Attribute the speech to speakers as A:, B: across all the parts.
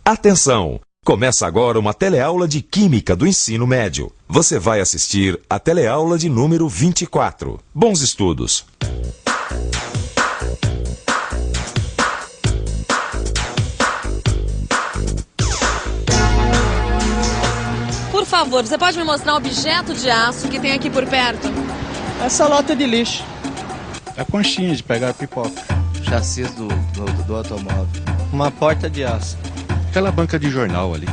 A: Atenção! Começa agora uma teleaula de Química do Ensino Médio. Você vai assistir a teleaula de número 24. Bons estudos!
B: Por favor, você pode me mostrar um objeto de aço que tem aqui por perto?
C: Essa lata de lixo. A conchinha de pegar pipoca.
D: Chassi do automóvel.
C: Uma porta de aço.
E: Aquela banca de jornal ali.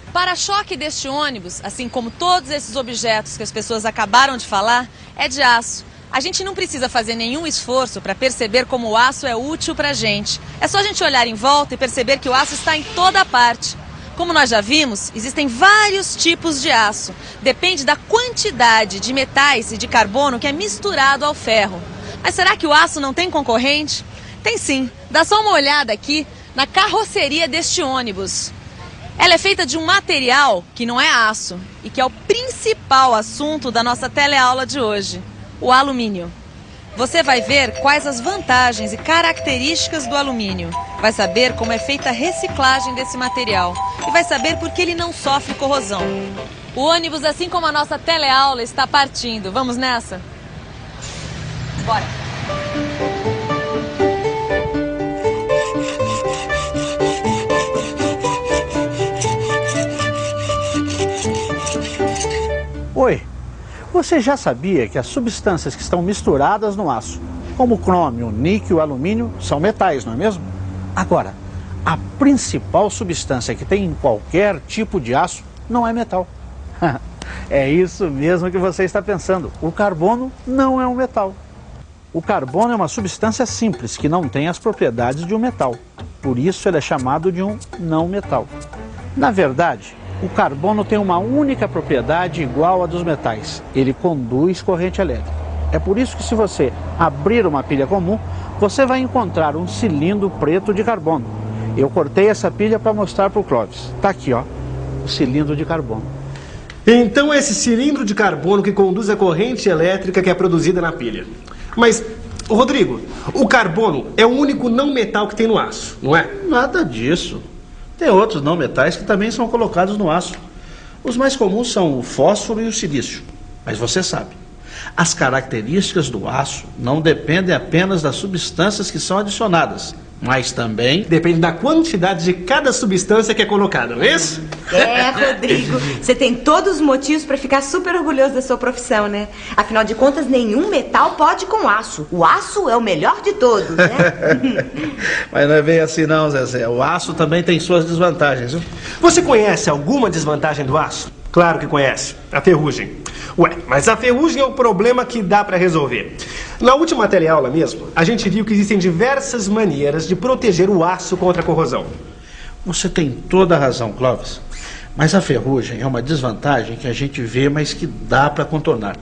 B: O para-choque deste ônibus, assim como todos esses objetos que as pessoas acabaram de falar, é de aço. A gente não precisa fazer nenhum esforço para perceber como o aço é útil para a gente. É só a gente olhar em volta e perceber que o aço está em toda parte. Como nós já vimos, existem vários tipos de aço. Depende da quantidade de metais e de carbono que é misturado ao ferro. Mas será que o aço não tem concorrente? Tem sim. Dá só uma olhada aqui na carroceria deste ônibus. Ela é feita de um material que não é aço e que é o principal assunto da nossa teleaula de hoje, o alumínio. Você vai ver quais as vantagens e características do alumínio. Vai saber como é feita a reciclagem desse material e vai saber por que ele não sofre corrosão. O ônibus, assim como a nossa teleaula, está partindo. Vamos nessa? Bora!
F: Oi, você já sabia que as substâncias que estão misturadas no aço, como o crômio, o níquel e o alumínio, são metais, não é mesmo? Agora, a principal substância que tem em qualquer tipo de aço não é metal. É isso mesmo que você está pensando. O carbono não é um metal. O carbono é uma substância simples que não tem as propriedades de um metal. Por isso ele é chamado de um não metal. Na verdade, o carbono tem uma única propriedade igual à dos metais. Ele conduz corrente elétrica. É por isso que se você abrir uma pilha comum, você vai encontrar um cilindro preto de carbono. Eu cortei essa pilha para mostrar para o Clóvis. Está aqui, ó, o cilindro de carbono.
G: Então é esse cilindro de carbono que conduz a corrente elétrica que é produzida na pilha. Mas, Rodrigo, o carbono é o único não metal que tem no aço, não é?
F: Nada disso. Tem outros não metais que também são colocados no aço. Os mais comuns são o fósforo e o silício. Mas você sabe, as características do aço não dependem apenas das substâncias que são adicionadas, mas também
G: depende da quantidade de cada substância que é colocada, não é isso?
H: É, Rodrigo, você tem todos os motivos para ficar super orgulhoso da sua profissão, né? Afinal de contas, nenhum metal pode com aço. O aço é o melhor de todos, né?
F: Mas não é bem assim não, Zezé. O aço também tem suas desvantagens, viu?
G: Você conhece alguma desvantagem do aço? Claro que conhece. A ferrugem. Ué, mas a ferrugem é o problema que dá para resolver. Na última teleaula mesmo, a gente viu que existem diversas maneiras de proteger o aço contra a corrosão.
F: Você tem toda a razão, Clóvis. Mas a ferrugem é uma desvantagem que a gente vê, mas que dá para contornar.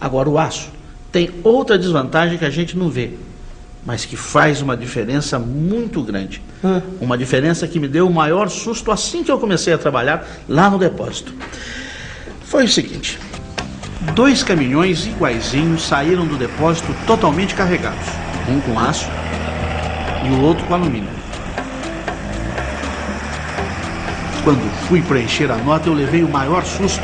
F: Agora, o aço tem outra desvantagem que a gente não vê, mas que faz uma diferença muito grande. Uma diferença que me deu o maior susto assim que eu comecei a trabalhar lá no depósito. Foi o seguinte: 2 caminhões iguaizinhos saíram do depósito totalmente carregados. Um com aço e o outro com alumínio. Quando fui preencher a nota, eu levei o maior susto.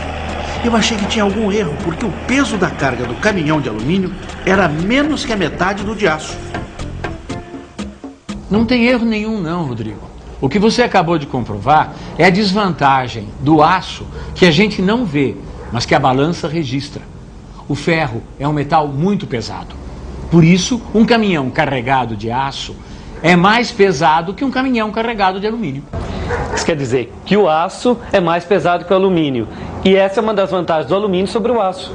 F: Eu achei que tinha algum erro, porque o peso da carga do caminhão de alumínio era menos que a metade do de aço.
I: Não tem erro nenhum não, Rodrigo. O que você acabou de comprovar é a desvantagem do aço que a gente não vê, mas que a balança registra. O ferro é um metal muito pesado. Por isso, um caminhão carregado de aço é mais pesado que um caminhão carregado de alumínio.
J: Isso quer dizer que o aço é mais pesado que o alumínio. E essa é uma das vantagens do alumínio sobre o aço.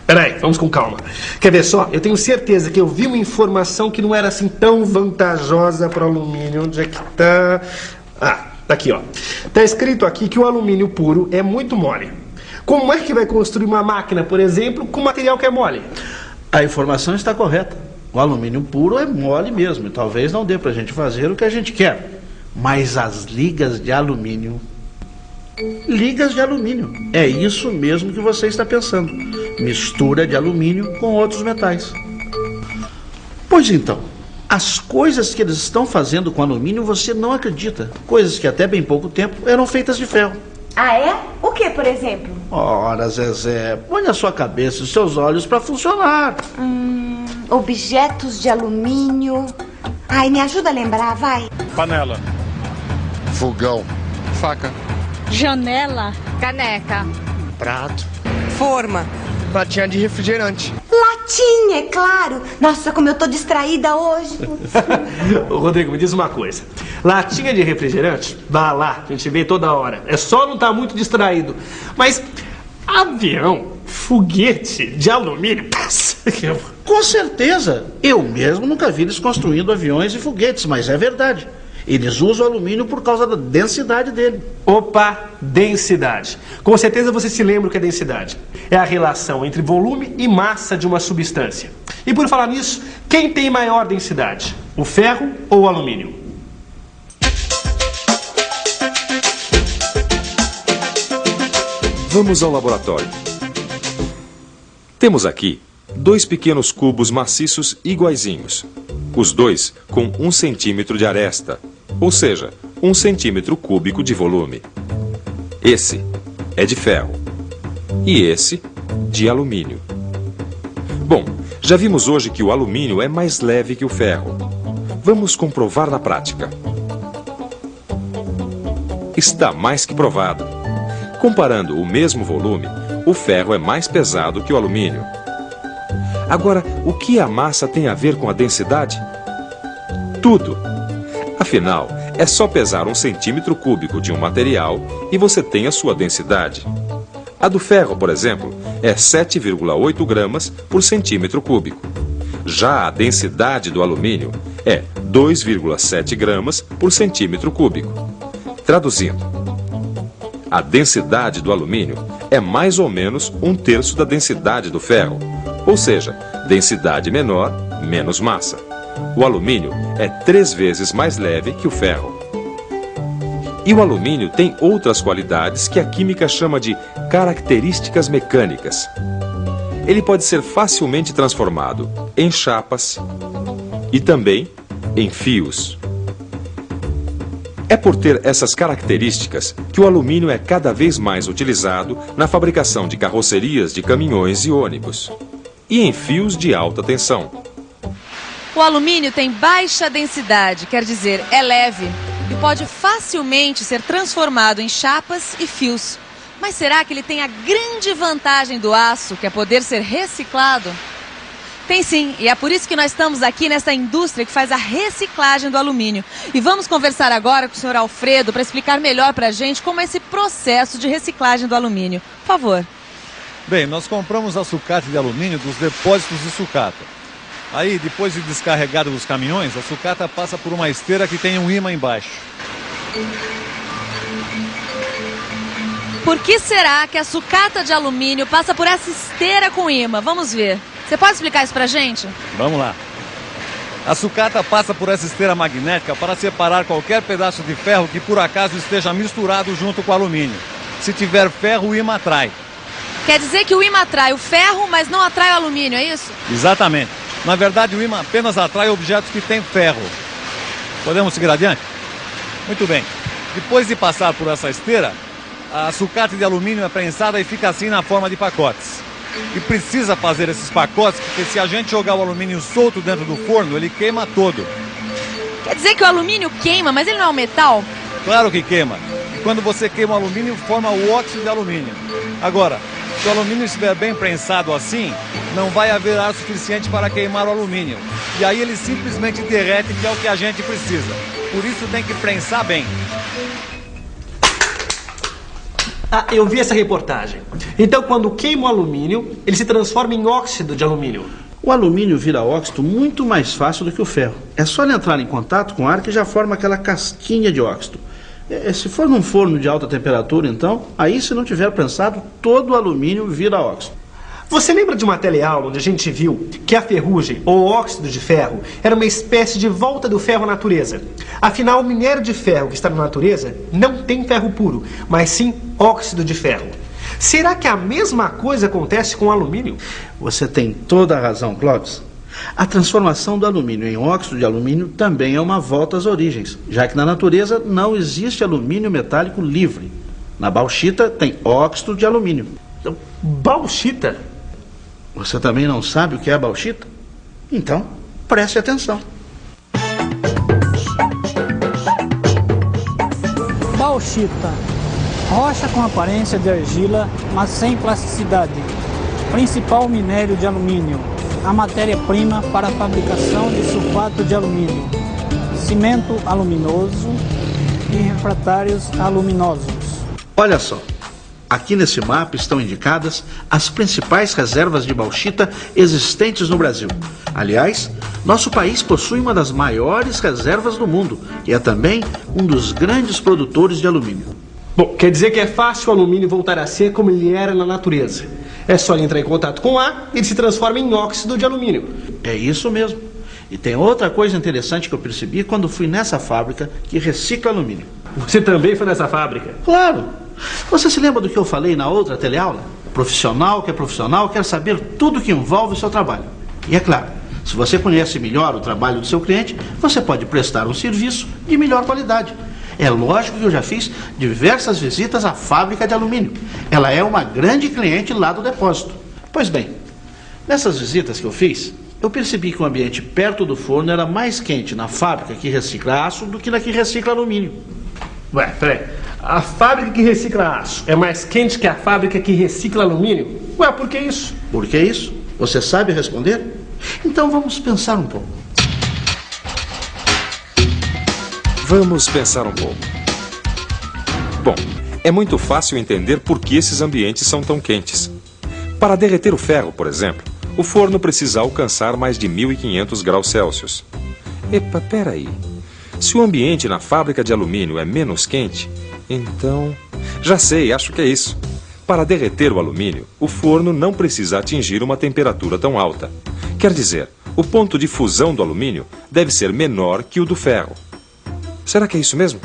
G: Peraí, vamos com calma. Quer ver só? Eu tenho certeza que eu vi uma informação que não era assim tão vantajosa para o alumínio. Onde é que tá? Ah, tá aqui, ó. Tá escrito aqui que o alumínio puro é muito mole. Como é que vai construir uma máquina, por exemplo, com material que é mole?
F: A informação está correta. O alumínio puro é mole mesmo, e talvez não dê para a gente fazer o que a gente quer. Mas as ligas de alumínio... Ligas de alumínio. É isso mesmo que você está pensando. Mistura de alumínio com outros metais. Pois então, As coisas que eles estão fazendo com alumínio você não acredita. Coisas que até bem pouco tempo eram feitas de ferro.
H: Ah, é? O que, por exemplo?
F: Ora, Zezé, põe a sua cabeça e os seus olhos para funcionar.
H: Objetos de alumínio. Ai, me ajuda a lembrar, vai.
C: Panela.
E: Fogão. Faca.
K: Janela.
L: Caneca.
M: Prato.
L: Forma.
M: Latinha de refrigerante.
H: Latinha, é claro. Nossa, como eu tô distraída hoje.
G: Rodrigo, me diz uma coisa. Latinha de refrigerante, vá lá, a gente vê toda hora. É só não estar muito distraído. Mas avião, foguete de alumínio...
F: Com certeza. Eu mesmo nunca vi eles construindo aviões e foguetes, mas é verdade. Eles usam alumínio por causa da densidade dele.
G: Opa, densidade. Com certeza você se lembra o que é densidade. É a relação entre volume e massa de uma substância. E por falar nisso, quem tem maior densidade? O ferro ou o alumínio?
A: Vamos ao laboratório. Temos aqui 2 pequenos cubos maciços iguaizinhos. Os dois com 1 centímetro de aresta, ou seja, 1 centímetro cúbico de volume. Esse é de ferro e esse de alumínio. Bom, já vimos hoje que o alumínio é mais leve que o ferro. Vamos comprovar na prática. Está mais que provado. Comparando o mesmo volume, o ferro é mais pesado que o alumínio. Agora, o que a massa tem a ver com a densidade? Tudo. Afinal, é só pesar 1 centímetro cúbico de um material e você tem a sua densidade. A do ferro, por exemplo, é 7,8 gramas por centímetro cúbico. Já a densidade do alumínio é 2,7 gramas por centímetro cúbico. Traduzindo, a densidade do alumínio é mais ou menos 1/3 da densidade do ferro, ou seja, densidade menor, menos massa. O alumínio é 3 vezes mais leve que o ferro. E o alumínio tem outras qualidades que a química chama de características mecânicas. Ele pode ser facilmente transformado em chapas e também em fios. É por ter essas características que o alumínio é cada vez mais utilizado na fabricação de carrocerias de caminhões e ônibus e em fios de alta tensão.
B: O alumínio tem baixa densidade, quer dizer, é leve e pode facilmente ser transformado em chapas e fios. Mas será que ele tem a grande vantagem do aço, que é poder ser reciclado? Tem sim, e é por isso que nós estamos aqui nessa indústria que faz a reciclagem do alumínio. E vamos conversar agora com o senhor Alfredo para explicar melhor para a gente como é esse processo de reciclagem do alumínio. Por favor.
N: Bem, nós compramos a sucata de alumínio dos depósitos de sucata. Aí, depois de descarregado dos caminhões, a sucata passa por uma esteira que tem um ímã embaixo.
B: Por que será que a sucata de alumínio passa por essa esteira com ímã? Vamos ver. Você pode explicar isso pra gente?
N: Vamos lá. A sucata passa por essa esteira magnética para separar qualquer pedaço de ferro que por acaso esteja misturado junto com o alumínio. Se tiver ferro, o ímã atrai.
B: Quer dizer que o ímã atrai o ferro, mas não atrai o alumínio, é isso?
N: Exatamente. Na verdade, o ímã apenas atrai objetos que têm ferro. Podemos seguir adiante? Muito bem. Depois de passar por essa esteira, a sucata de alumínio é prensada e fica assim na forma de pacotes. E precisa fazer esses pacotes, porque se a gente jogar o alumínio solto dentro do forno, ele queima todo.
B: Quer dizer que o alumínio queima, mas ele não é um metal?
N: Claro que queima. E quando você queima o alumínio, forma o óxido de alumínio. Agora, se o alumínio estiver bem prensado assim, não vai haver ar suficiente para queimar o alumínio. E aí ele simplesmente derrete, que é o que a gente precisa. Por isso tem que prensar bem.
G: Ah, eu vi essa reportagem. Então, quando queima o alumínio, ele se transforma em óxido de alumínio.
F: O alumínio vira óxido muito mais fácil do que o ferro. É só ele entrar em contato com o ar que já forma aquela casquinha de óxido. Se for num forno de alta temperatura, então, aí se não tiver prensado, todo o alumínio vira óxido.
G: Você lembra de uma teleaula onde a gente viu que a ferrugem, ou óxido de ferro, era uma espécie de volta do ferro à natureza? Afinal, o minério de ferro que está na natureza não tem ferro puro, mas sim óxido de ferro. Será que a mesma coisa acontece com o alumínio?
F: Você tem toda a razão, Clóvis. A transformação do alumínio em óxido de alumínio também é uma volta às origens, já que na natureza não existe alumínio metálico livre. Na bauxita tem óxido de alumínio.
G: Então, bauxita?
F: Você também não sabe o que é a bauxita? Então, preste atenção.
K: Bauxita. Rocha com aparência de argila, mas sem plasticidade. Principal minério de alumínio. A matéria-prima para a fabricação de sulfato de alumínio. Cimento aluminoso e refratários aluminosos.
F: Olha só. Aqui nesse mapa estão indicadas as principais reservas de bauxita existentes no Brasil. Aliás, nosso país possui uma das maiores reservas do mundo e é também um dos grandes produtores de alumínio.
G: Bom, quer dizer que é fácil o alumínio voltar a ser como ele era na natureza. É só ele entrar em contato com ar e ele se transforma em óxido de alumínio.
F: É isso mesmo. E tem outra coisa interessante que eu percebi quando fui nessa fábrica que recicla alumínio.
G: Você também foi nessa fábrica?
F: Claro! Você se lembra do que eu falei na outra teleaula? Profissional que é profissional quer saber tudo que envolve o seu trabalho. E é claro, se você conhece melhor o trabalho do seu cliente, você pode prestar um serviço de melhor qualidade. É lógico que eu já fiz diversas visitas à fábrica de alumínio. Ela é uma grande cliente lá do depósito. Pois bem, nessas visitas que eu fiz, eu percebi que o ambiente perto do forno era mais quente na fábrica que recicla aço do que na que recicla alumínio.
G: Ué, peraí. A fábrica que recicla aço é mais quente que a fábrica que recicla alumínio? Ué, por que isso?
F: Por que isso? Você sabe responder? Então vamos pensar um pouco.
A: Vamos pensar um pouco. Bom, é muito fácil entender por que esses ambientes são tão quentes. Para derreter o ferro, por exemplo, o forno precisa alcançar mais de 1.500 graus Celsius. Epa, peraí. Se o ambiente na fábrica de alumínio é menos quente, então... Já sei, acho que é isso. Para derreter o alumínio, o forno não precisa atingir uma temperatura tão alta. Quer dizer, o ponto de fusão do alumínio deve ser menor que o do ferro. Será que é isso mesmo?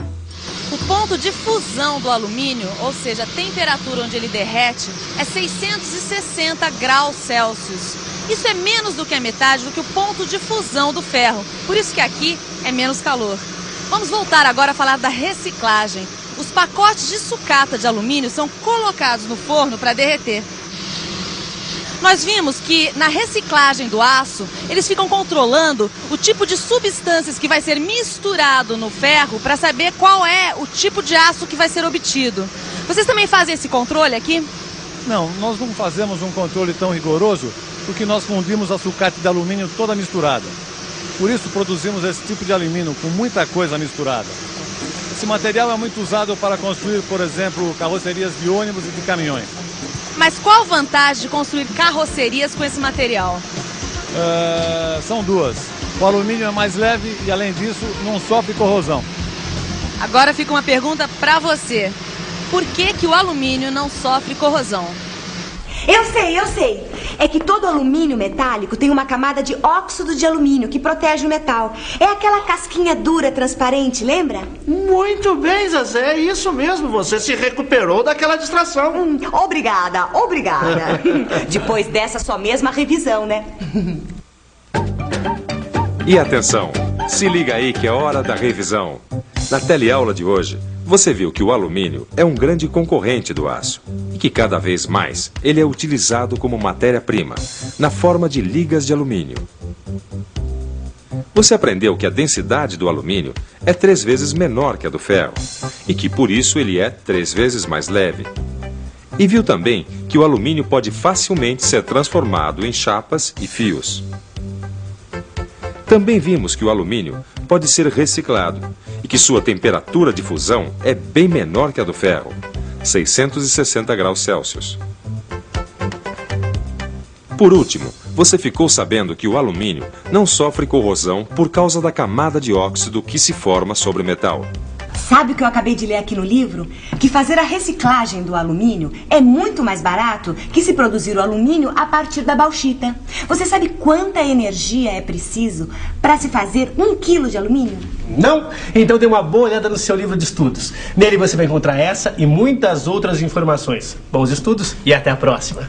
B: O ponto de fusão do alumínio, ou seja, a temperatura onde ele derrete, é 660 graus Celsius. Isso é menos do que a metade do que o ponto de fusão do ferro. Por isso que aqui é menos calor. Vamos voltar agora a falar da reciclagem. Os pacotes de sucata de alumínio são colocados no forno para derreter. Nós vimos que na reciclagem do aço, eles ficam controlando o tipo de substâncias que vai ser misturado no ferro para saber qual é o tipo de aço que vai ser obtido. Vocês também fazem esse controle aqui?
N: Não, nós não fazemos um controle tão rigoroso porque nós fundimos a sucata de alumínio toda misturada. Por isso produzimos esse tipo de alumínio com muita coisa misturada. Esse material é muito usado para construir, por exemplo, carrocerias de ônibus e de caminhões.
B: Mas qual a vantagem de construir carrocerias com esse material?
N: São duas. O alumínio é mais leve e, além disso, não sofre corrosão.
B: Agora fica uma pergunta para você. Por que o alumínio não sofre corrosão?
H: Eu sei. É que todo alumínio metálico tem uma camada de óxido de alumínio que protege o metal. É aquela casquinha dura, transparente, lembra?
F: Muito bem, Zezé, é isso mesmo. Você se recuperou daquela distração.
H: Obrigada. Depois dessa sua mesma revisão, né?
A: E atenção, se liga aí que é hora da revisão. Na teleaula de hoje, você viu que o alumínio é um grande concorrente do aço e que cada vez mais ele é utilizado como matéria-prima, na forma de ligas de alumínio. Você aprendeu que a densidade do alumínio é 3 vezes menor que a do ferro e que por isso ele é 3 vezes mais leve. E viu também que o alumínio pode facilmente ser transformado em chapas e fios. Também vimos que o alumínio pode ser reciclado e que sua temperatura de fusão é bem menor que a do ferro, 660 graus Celsius. Por último, você ficou sabendo que o alumínio não sofre corrosão por causa da camada de óxido que se forma sobre o metal.
H: Sabe o que eu acabei de ler aqui no livro? Que fazer a reciclagem do alumínio é muito mais barato que se produzir o alumínio a partir da bauxita. Você sabe quanta energia é preciso para se fazer 1 quilo de alumínio?
G: Não? Então dê uma boa olhada no seu livro de estudos. Nele você vai encontrar essa e muitas outras informações. Bons estudos e até a próxima.